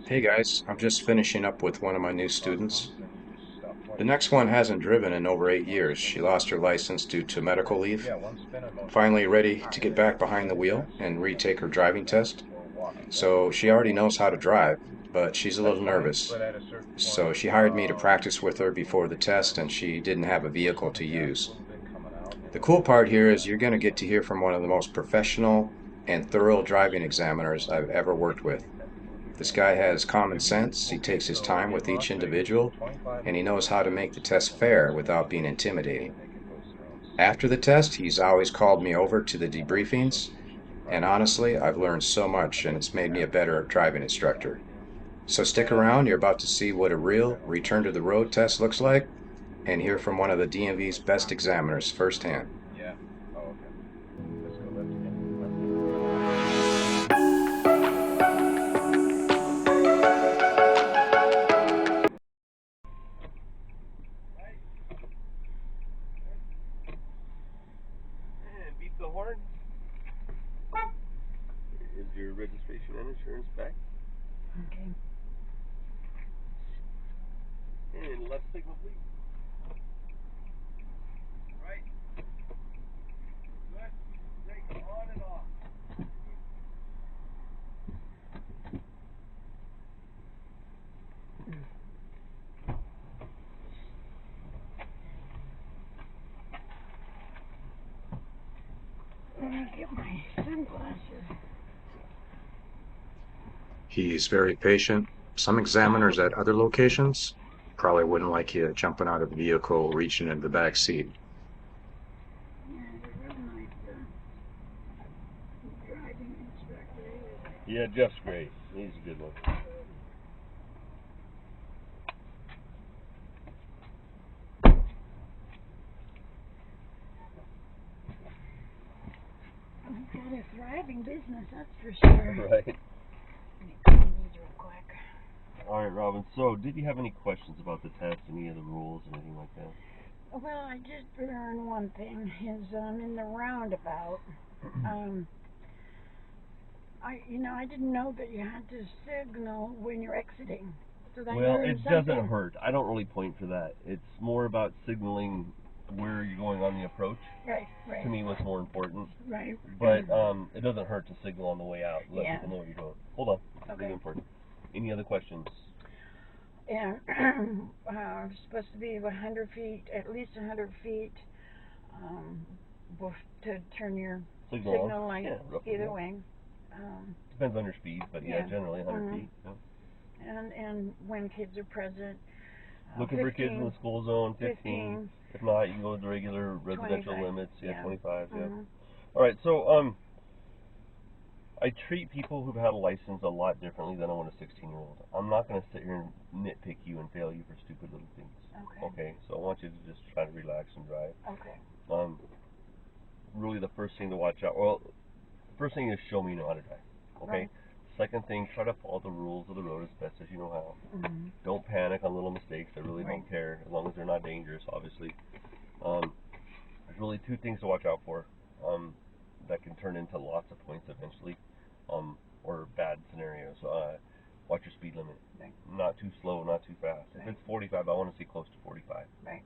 Hey guys, I'm just finishing up with one of my new students. The next one hasn't driven in over 8 years. She lost her license due to medical leave. Finally ready to get back behind the wheel and retake her driving test. So she already knows how to drive, but she's a little nervous. So she hired me to practice with her before the test, and she didn't have a vehicle to use. The cool part here is you're going to get to hear from one of the most professional and thorough driving examiners I've ever worked with. This guy has common sense, he takes his time with each individual, and he knows how to make the test fair without being intimidating. After the test, he's always called me over to the debriefings, and honestly, I've learned so much and it's made me a better driving instructor. So stick around, you're about to see what a real return to the road test looks like and hear from one of the DMV's best examiners firsthand. And beep the horn. Is your registration and insurance back? Okay. And left signal, please. Right. Good. Brake on and off. Let me get my sunglasses. He's very patient. Some examiners at other locations probably wouldn't like you jumping out of the vehicle, reaching into the back seat. Yeah, they're real nice driving instructor. Yeah, Jeff's great. He's a good one. He's got a thriving business, that's for sure. Right. Let me clean these real quick. All right, Robin. So, did you have any questions about the test, any of the rules, anything like that? Well, I did learn one thing is in the roundabout. Um, I didn't know that you had to signal when you're exiting. So I Well, learned it something. doesn't hurt. I don't really point for that. It's more about signaling where you're going on the approach. Right, right. To me, what's more important. Right. But it doesn't hurt to signal on the way out. Let Yeah. people know what you're doing. Hold on. It's Okay. really important. Any other questions? Yeah, supposed to be 100 feet, at least 100 feet, um, to turn your signal light Yeah, roughly, either yeah. way. Um, Depends on your speed, but yeah, yeah. generally 100 Mhm. feet. Yeah. And when kids are present, Looking for kids in the school zone, 15. 15, If not, you can go with the regular residential 25. limits. Yeah, Yeah. 25. Yeah. Mhm. All right. So I treat people who've had a license a lot differently than I want a 16-year-old. I'm not going to sit here and nitpick you and fail you for stupid little things. Okay. Okay. So I want you to just try to relax and drive. Okay. Really, the first thing to watch out. Well, first thing is show me you know how to drive. Okay. Right. Second thing, try to follow the rules of the road as best as you know how. Mhm. Don't panic on little mistakes. I really Right. don't care as long as they're not dangerous, obviously. There's really two things to watch out for that can turn into lots of points eventually, or bad scenarios. Watch your speed limit. Right. Not too slow, not too fast. Right. If it's 45, I want to see close to 45. Right.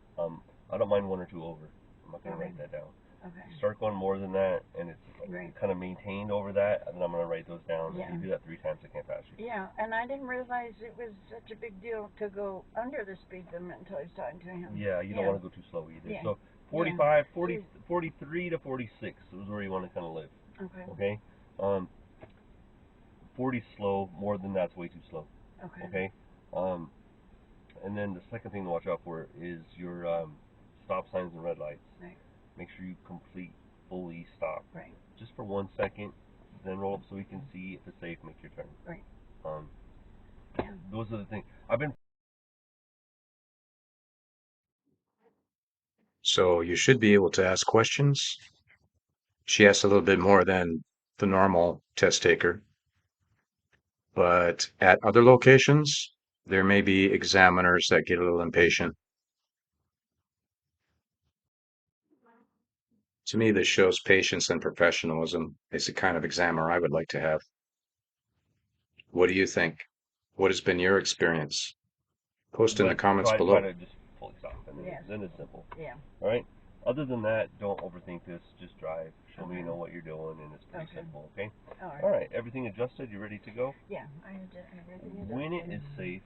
I don't mind one or two over. I'm not going to Okay. write that down. Okay. Start going more than that, and it's Right. kind of maintained over that, and then I'm going to write those down. Yeah. If you do that 3 times, I can't pass you. Yeah, and I didn't realize it was such a big deal to go under the speed limit until I was talking to him. Yeah, you don't want to go too slow either. Yeah. So 45, Yeah. 40, 43 to 46 is where you want to kind of live. Okay. Okay? 40 slow, more than that's way too slow. Okay. Okay? And then the second thing to watch out for is your stop signs and red lights. Right. Make sure you complete fully stop. Right. Just for 1 second, then roll up so we can see if it's safe, make your turn. Right. Yeah. Those are the things. I've been So you should be able to ask questions. She asked a little bit more than the normal test taker, but at other locations, there may be examiners that get a little impatient. To me, this shows patience and professionalism. It's the kind of examiner I would like to have. What do you think? What has been your experience? Post in the But comments try below. to just fully stop, and Yes. then it's simple. Yeah. All right. Other than that, don't overthink this. Just drive. Show me you know what you're doing, and it's pretty simple. Okay. All right. Everything adjusted. You ready to go? Yeah. Everything is When it adjusted. is safe,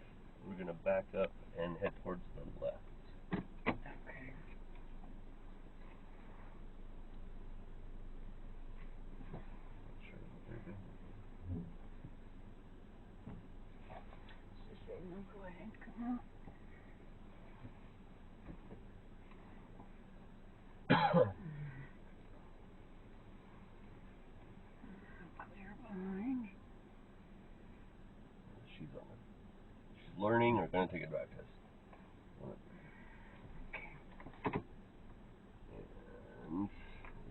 we're gonna back up and head towards the left. Okay. Just say no. Go ahead. Come on. Clear behind. She's learning or gonna take a drive test. And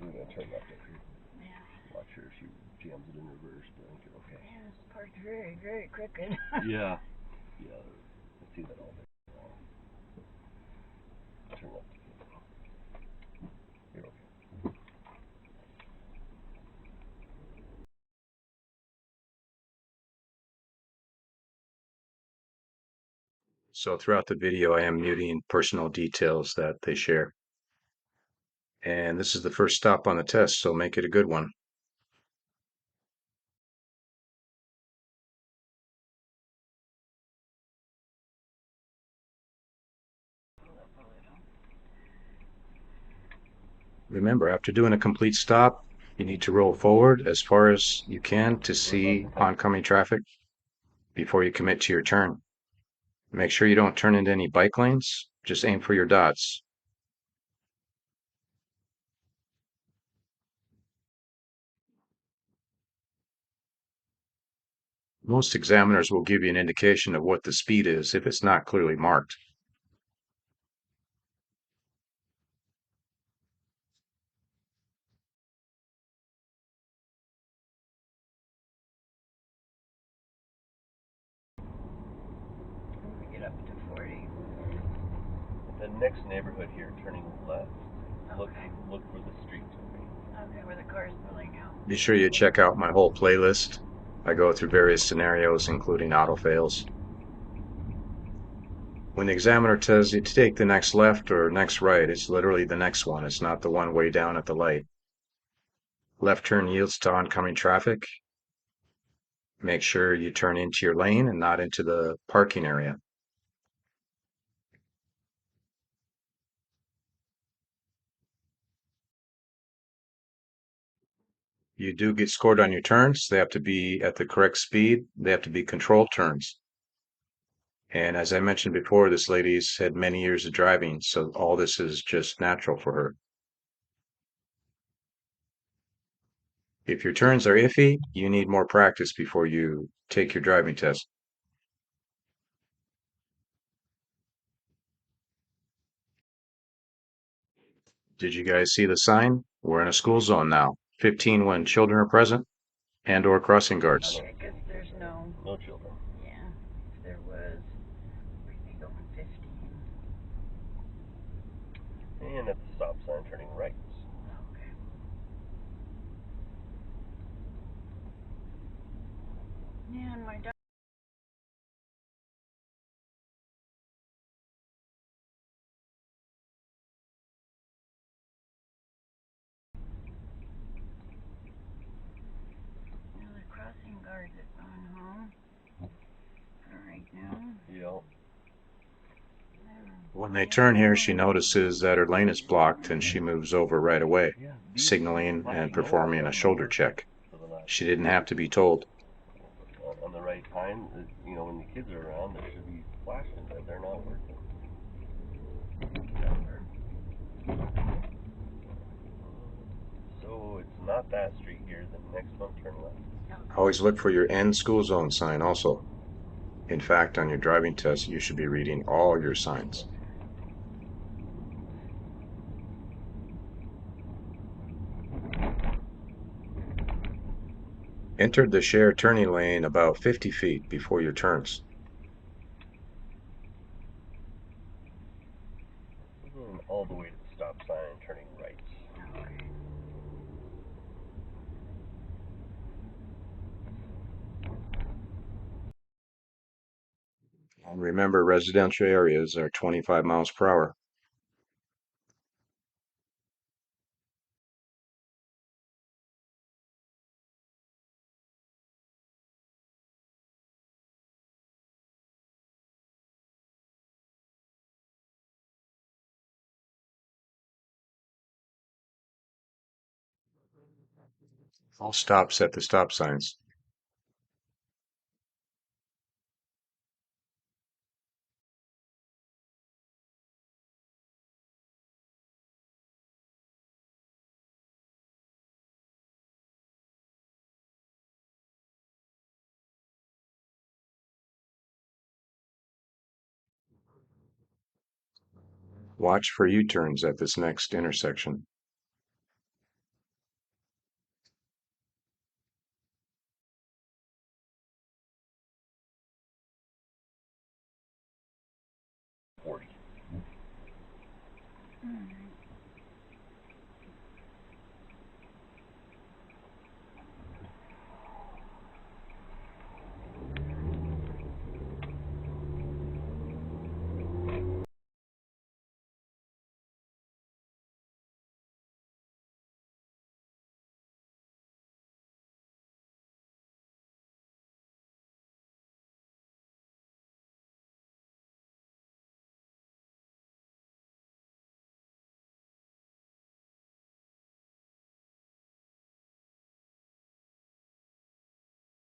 we're gonna turn left up here. Yeah. Not sure if she jams it in reverse, but I think you're okay. Yeah, this part's very, very crooked. Yeah. Yeah. I see that all day long. Turn left again. You're okay. So throughout the video, I am muting personal details that they share. And this is the first stop on the test, so make it a good one. Remember, after doing a complete stop, you need to roll forward as far as you can to see oncoming traffic before you commit to your turn. Make sure you don't turn into any bike lanes. Just aim for your dots. Most examiners will give you an indication of what the speed is if it's not clearly marked. Get up to 40. The next neighborhood here, turning left. Okay. Look for the street. Okay, where the car's pulling out. Be sure you check out my whole playlist. I go through various scenarios, including auto fails. When the examiner tells you to take the next left or next right, it's literally the next one. It's not the one way down at the light. Left turn yields to oncoming traffic. Make sure you turn into your lane and not into the parking area. You do get scored on your turns. They have to be at the correct speed. They have to be controlled turns. And as I mentioned before, this lady's had many years of driving, so all this is just natural for her. If your turns are iffy, you need more practice before you take your driving test. Did you guys see the sign? We're in a school zone now. 15 when children are present and or crossing guards. Yeah, because there's no children. Yeah, if there was, we'd be going 15. And at the stop sign, turning right. Okay. Yeah, and my dog. The crossing guards have gone home for right now. Yep. When they turn here, she notices that her lane is blocked and she moves over right away, signaling and performing a shoulder check. She didn't have to be told. On the right time, when the kids are around, there should be flashing, but they're not working. So it's not that street here. The next one, turn left. Always look for your end school zone sign also. In fact, on your driving test, you should be reading all your signs. Entered the shared turning lane about 50 feet before your turns. And all the way to the stop sign, turning right. Okay. And remember, residential areas are 25 miles per hour. All stops at the stop signs. Watch for U-turns at this next intersection.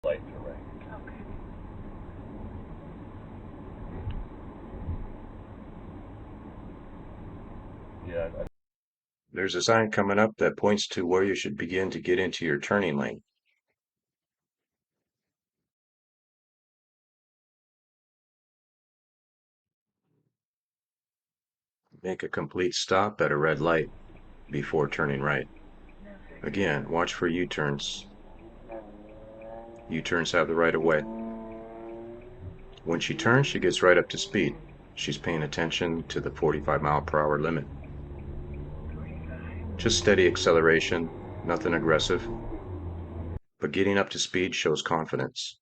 Lights are right. Okay. Yeah, There's a sign coming up that points to where you should begin to get into your turning lane. Make a complete stop at a red light before turning right. Again, watch for U-turns. U-turns have the right of way. When she turns, she gets right up to speed. She's paying attention to the 45 mile per hour limit. Just steady acceleration, nothing aggressive. But getting up to speed shows confidence.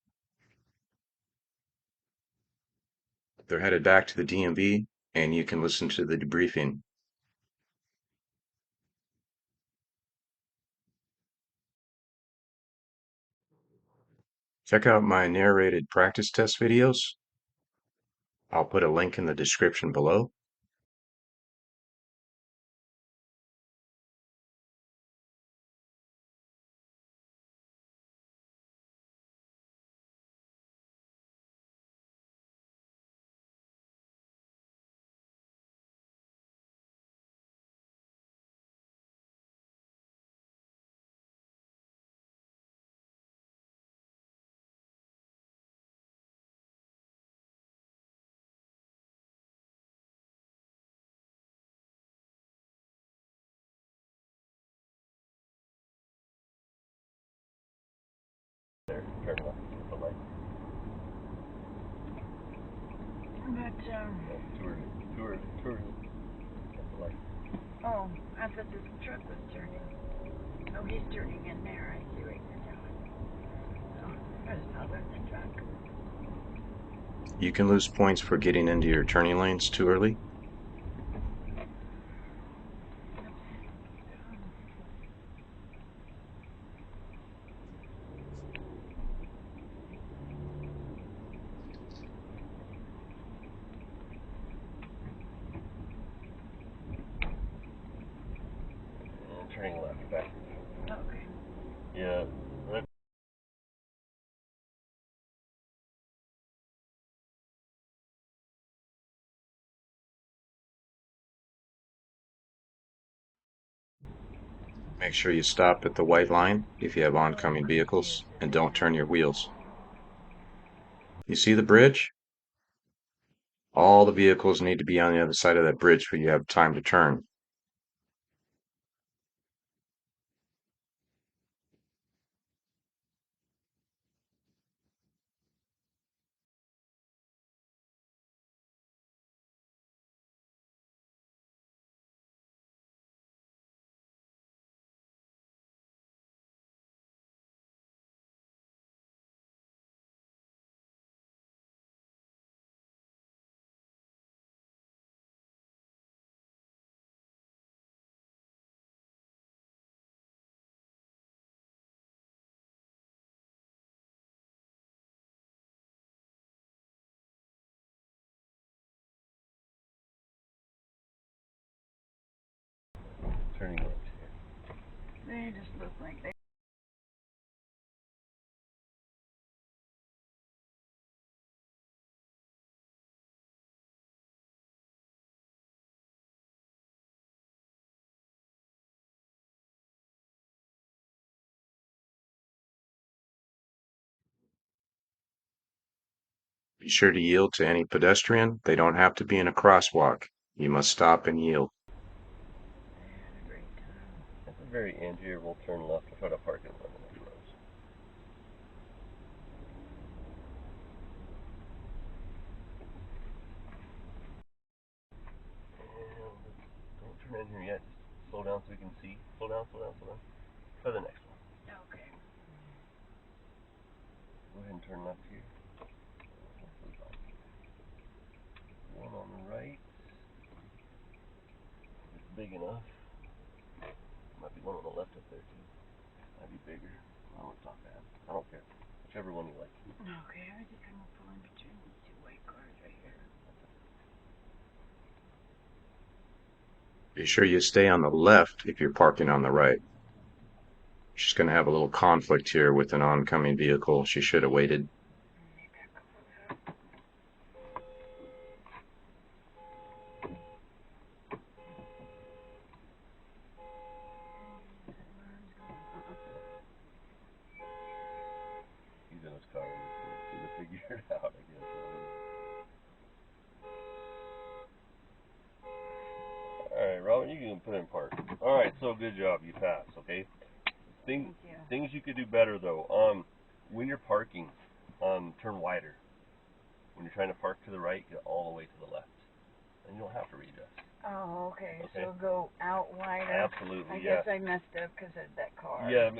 They're headed back to the DMV, and you can listen to the debriefing. Check out my narrated practice test videos. I'll put a link in the description below. there. Turn left at the light. But, Too early. At the light. oh, I thought this truck was turning. Oh, he's turning in there. I see what you're doing. Oh, there's another truck. You can lose points for getting into your turning lanes too early. Turning left back. Okay. Yeah. Make sure you stop at the white line if you have oncoming vehicles, and don't turn your wheels. You see the bridge? All the vehicles need to be on the other side of that bridge for you to have time to turn. turning left here. They just look like they. Be sure to yield to any pedestrian. They don't have to be in a crosswalk. You must stop and yield. They had a great time. At the very end here, we'll turn left to try to park in one of the next rows. And don't turn in here yet. Just slow down so we can see. Slow down, slow down, slow down. Try the next one. Okay. Go ahead and turn left here. One on the right. It's big enough. Might be one on the left up there too. Might be bigger. Oh, it's not bad. I don't care. Whichever one you like. Okay, I think I'm gonna pull in between these two white cars right here. Be sure you stay on the left if you're parking on the right. She's going to have a little conflict here with an oncoming vehicle. She should have waited. He's in his car. He's going to figure it out, I guess. Alright, Robin, you can put in park. Alright, so good job. You passed, okay? Things you could do better, though. When you're parking, turn wider. When you're trying to park to the right, get all the way to the left. And you don't have to readjust. Oh, okay. So go out wider. Absolutely, I guess I messed up because of that car. Yeah.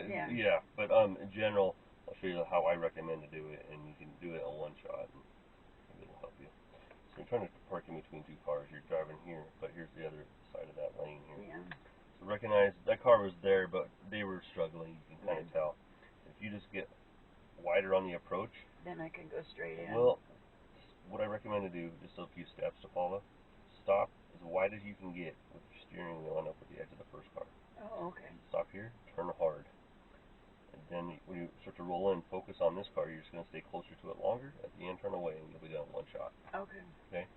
But in general, I'll show you how I recommend to do it, and you can do it in one shot. And maybe it'll help you. So you're trying to park in between two cars. You're driving here, but here's the other side of that lane here. Yeah. So recognize that car was there, but they were struggling. You can kind of tell. If you just get wider on the approach, then I can go straight in. Well, what I recommend to do, just a few steps to follow. Stop as wide as you can get with your steering wheel and up at the edge of the first car. Oh, okay. Stop here, turn hard. And then when you start to roll in, focus on this car. You're just going to stay closer to it longer. At the end, turn away, and you'll be done in one shot. Okay. Okay?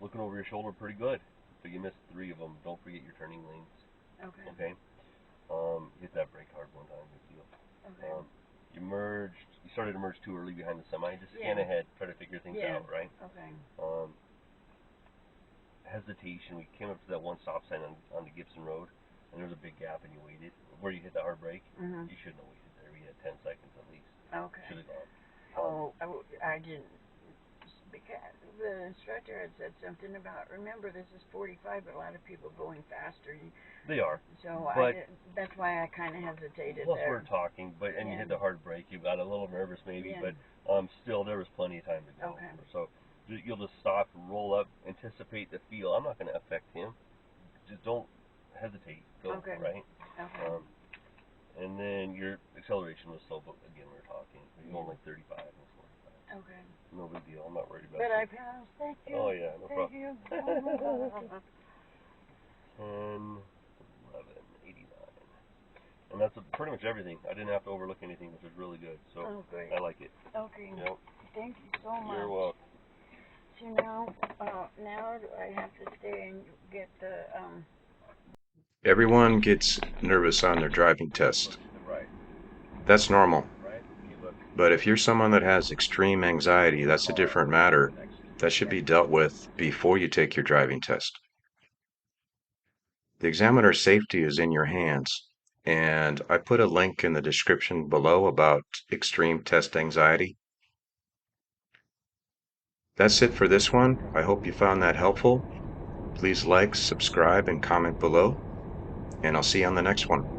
Looking over your shoulder pretty good. So you missed 3 of them. Don't forget your turning lanes. Okay. Okay? Hit that brake hard one time. Good deal. Okay. You started to merge too early behind the semi. Just scan ahead, try to figure things out, right? Okay. Hesitation. We came up to that one stop sign on the Gibson Road, and there was a big gap, and you waited. Where you hit the hard brake, you shouldn't have waited there. We had 10 seconds at least. Okay. Should have gone. I didn't. Because the instructor had said something about, remember, this is 45, but a lot of people going faster. They are. So that's why I kind of hesitated plus there. we're talking, and you hit the hard brake. You got a little nervous maybe, but still there was plenty of time to go. Okay. So you'll just stop, roll up, anticipate the feel. I'm not going to affect him. Just don't hesitate. Go, right? Okay. And then your acceleration was slow, but again, we were talking. You're going like 35 and 45. Okay. No big deal. I'm not worried about it. But it. I passed. Thank you. Oh, yeah, no problem. You. 10, 11, 89. And that's pretty much everything. I didn't have to overlook anything, which was really good. So great. I like it. Okay. Yep. Thank you so much. You're welcome. So now I have to stay and get the Everyone gets nervous on their driving test. That's normal. But if you're someone that has extreme anxiety, that's a different matter. That should be dealt with before you take your driving test. The examiner's safety is in your hands, and I put a link in the description below about extreme test anxiety. That's it for this one. I hope you found that helpful. Please like, subscribe, and comment below, and I'll see you on the next one.